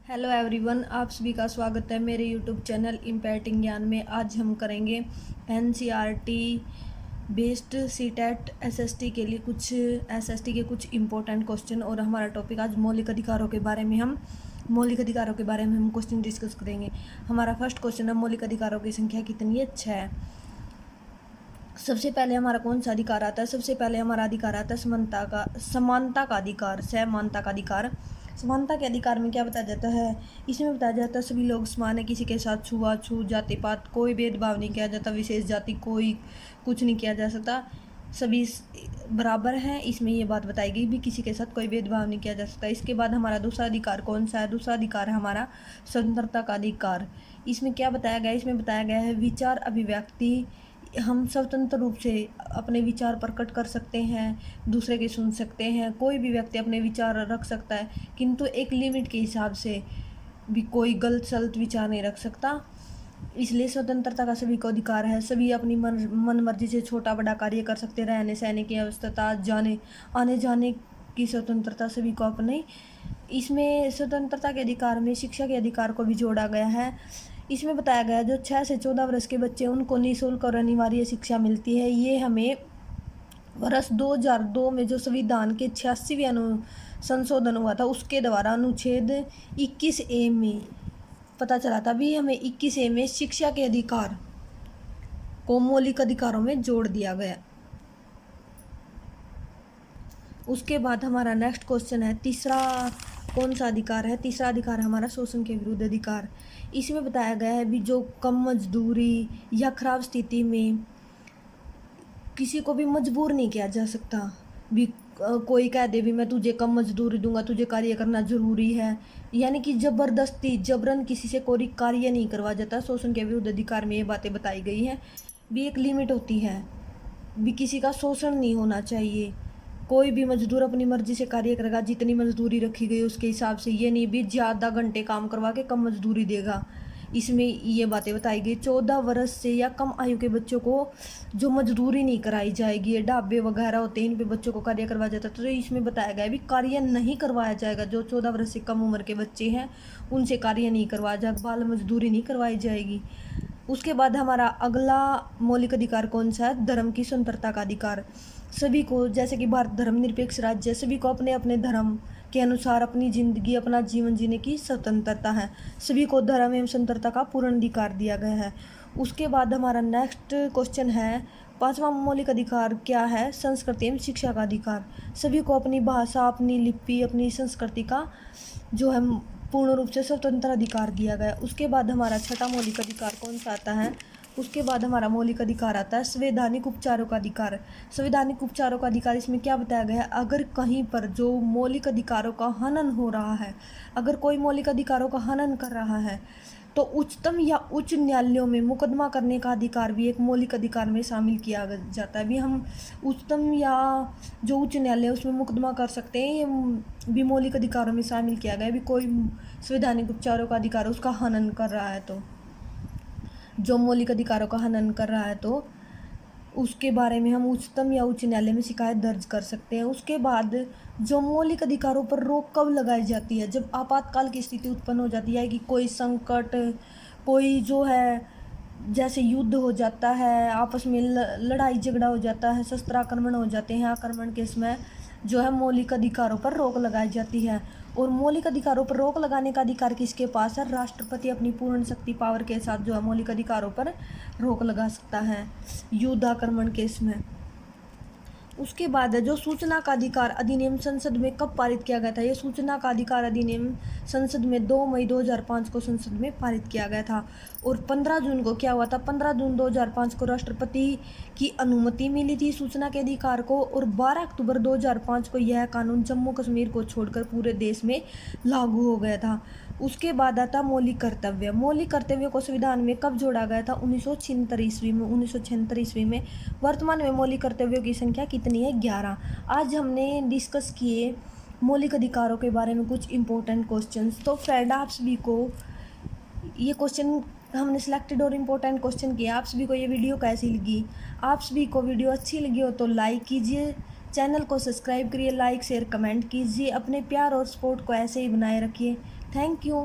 Hello everyone, आप सभी का स्वागत है मेरे यूट्यूब चैनल इम्पैक्टिंग ज्ञान में। आज हम करेंगे एनसीईआरटी बेस्ड सीटेट एसएसटी के लिए कुछ एसएसटी के कुछ इम्पोर्टेंट क्वेश्चन। और हमारा टॉपिक आज मौलिक अधिकारों के बारे में हम क्वेश्चन डिस्कस करेंगे। हमारा फर्स्ट क्वेश्चन है, मौलिक अधिकारों की संख्या कितनी है? 6। सबसे पहले हमारा कौन सा अधिकार आता है? सबसे पहले हमारा अधिकार आता है समानता का अधिकार। समानता का अधिकार। समानता के अधिकार में क्या बताया जाता है? इसमें बताया जाता है सभी लोग समान है, किसी के साथ छुआछूत जाति पात कोई भेदभाव नहीं किया जाता, विशेष जाति कोई कुछ नहीं किया जा सकता, सभी बराबर हैं। इसमें ये बात बताई गई भी किसी के साथ कोई भेदभाव नहीं किया जा सकता। इसके बाद हमारा दूसरा अधिकार कौन सा है? दूसरा अधिकार है हमारा स्वतंत्रता का अधिकार। इसमें क्या बताया गया है? इसमें बताया गया है विचार अभिव्यक्ति, हम स्वतंत्र रूप से अपने विचार प्रकट कर सकते हैं, दूसरे के सुन सकते हैं, कोई भी व्यक्ति अपने विचार रख सकता है, किंतु एक लिमिट के हिसाब से भी कोई गलत सलत विचार नहीं रख सकता। इसलिए स्वतंत्रता का सभी को अधिकार है। सभी अपनी मन मर्जी से छोटा बड़ा कार्य कर सकते, रहने सहने की अवस्था, जाने आने जाने की स्वतंत्रता सभी को अपनी। इसमें स्वतंत्रता के अधिकार में शिक्षा के अधिकार को भी जोड़ा गया है। इसमें बताया गया जो 6 से 14 वर्ष के बच्चे उनको निःशुल्क और अनिवार्य शिक्षा मिलती है। ये हमें वर्ष 2002 में जो संविधान के 86वें संशोधन हुआ था उसके द्वारा अनुच्छेद 21A में पता चला था। भी हमें 21A में शिक्षा के अधिकार को मौलिक अधिकारों में जोड़ दिया गया। उसके बाद हमारा नेक्स्ट क्वेश्चन है, तीसरा कौन सा अधिकार है? तीसरा अधिकार हमारा शोषण के विरुद्ध अधिकार। इसमें बताया गया है भी जो कम मजदूरी या खराब स्थिति में किसी को भी मजबूर नहीं किया जा सकता। भी कोई कह दे भी मैं तुझे कम मजदूरी दूंगा, तुझे कार्य करना जरूरी है, यानी कि जबरदस्ती जबरन किसी से कोई कार्य नहीं करवा जाता। शोषण के विरुद्ध अधिकार में ये बातें बताई गई हैं। भी एक लिमिट होती है, भी किसी का शोषण नहीं होना चाहिए। कोई भी मजदूर अपनी मर्जी से कार्य करेगा, जितनी मजदूरी रखी गई उसके हिसाब से, ये नहीं भी ज़्यादा घंटे काम करवा के कम मजदूरी देगा। इसमें ये बातें बताई गई। 14 वर्ष से या कम आयु के बच्चों को जो मजदूरी नहीं कराई जाएगी, ये ढाबे वगैरह होते हैं इन पे बच्चों को कार्य करवाया जाता है, तो इसमें बताया गया भी कार्य नहीं करवाया जाएगा। जो 14 वर्ष से कम उम्र के बच्चे हैं उनसे कार्य नहीं करवाया जाएगा, बाल मजदूरी नहीं करवाई जाएगी। उसके बाद हमारा अगला मौलिक अधिकार कौन सा है? धर्म की स्वतंत्रता का अधिकार। सभी को, जैसे कि भारत धर्मनिरपेक्ष राज्य है, सभी को अपने अपने धर्म के अनुसार अपनी जिंदगी अपना जीवन जीने की स्वतंत्रता है। सभी को धर्म एवं स्वतंत्रता का पूर्ण अधिकार दिया गया है। उसके बाद हमारा नेक्स्ट क्वेश्चन है, पांचवा मौलिक अधिकार क्या है? संस्कृति एवं शिक्षा का अधिकार। सभी को अपनी भाषा, अपनी लिपि, अपनी संस्कृति का जो है पूर्ण रूप से स्वतंत्र अधिकार दिया गया। उसके बाद हमारा छठा मौलिक अधिकार कौन सा आता है? उसके बाद हमारा मौलिक अधिकार आता है संवैधानिक उपचारों का अधिकार। संवैधानिक उपचारों का अधिकार, इसमें क्या बताया गया है? अगर कहीं पर जो मौलिक अधिकारों का हनन हो रहा है, अगर कोई मौलिक अधिकारों का हनन कर रहा है तो उच्चतम या उच्च न्यायालयों में मुकदमा करने का अधिकार भी एक मौलिक अधिकार में शामिल किया जाता है। भी हम उच्चतम या जो उच्च न्यायालय उसमें मुकदमा कर सकते हैं, ये भी मौलिक अधिकारों में शामिल किया गया। भी कोई संवैधानिक उपचारों का अधिकार उसका हनन कर रहा है, तो जो मौलिक अधिकारों का हनन कर रहा है तो उसके बारे में हम उच्चतम या उच्च न्यायालय में शिकायत दर्ज कर सकते हैं। उसके बाद जो मौलिक अधिकारों पर रोक कब लगाई जाती है? जब आपातकाल की स्थिति उत्पन्न हो जाती है कि कोई संकट, कोई जो है जैसे युद्ध हो जाता है, आपस में लड़ाई झगड़ा हो जाता है, शस्त्र आक्रमण हो जाते हैं, आक्रमण के समय जो है मौलिक अधिकारों पर रोक लगाई जाती है। और मौलिक अधिकारों पर रोक लगाने का अधिकार किसके पास है? राष्ट्रपति अपनी पूर्ण शक्ति पावर के साथ जो है मौलिक अधिकारों पर रोक लगा सकता है युद्ध आक्रमण के समय। उसके बाद है जो सूचना का अधिकार अधिनियम संसद में कब पारित किया गया था? ये सूचना का अधिकार अधिनियम संसद में 2 मई 2005 को संसद में पारित किया गया था। और 15 जून को क्या हुआ था? 15 जून 2005 को राष्ट्रपति की अनुमति मिली थी सूचना के अधिकार को। और 12 अक्टूबर 2005 को यह कानून जम्मू कश्मीर को छोड़कर पूरे देश में लागू हो गया था। उसके बाद आता मौलिक कर्तव्य। मौलिक कर्तव्य को संविधान में कब जोड़ा गया था? 1976 ईस्वी में। 1976 ईस्वी में। वर्तमान में मौलिक कर्तव्यों की संख्या कितनी है? 11। आज हमने डिस्कस किए मौलिक अधिकारों के बारे में कुछ इम्पोर्टेंट क्वेश्चंस। तो फ्रेंड, आप सभी को ये क्वेश्चन हमने सिलेक्टेड और इम्पोर्टेंट क्वेश्चन किए। आप सभी को ये वीडियो कैसी लगी? आप सभी को वीडियो अच्छी लगी हो तो लाइक कीजिए, चैनल को सब्सक्राइब करिए, लाइक शेयर कमेंट कीजिए। अपने प्यार और सपोर्ट को ऐसे ही बनाए रखिए। Thank you.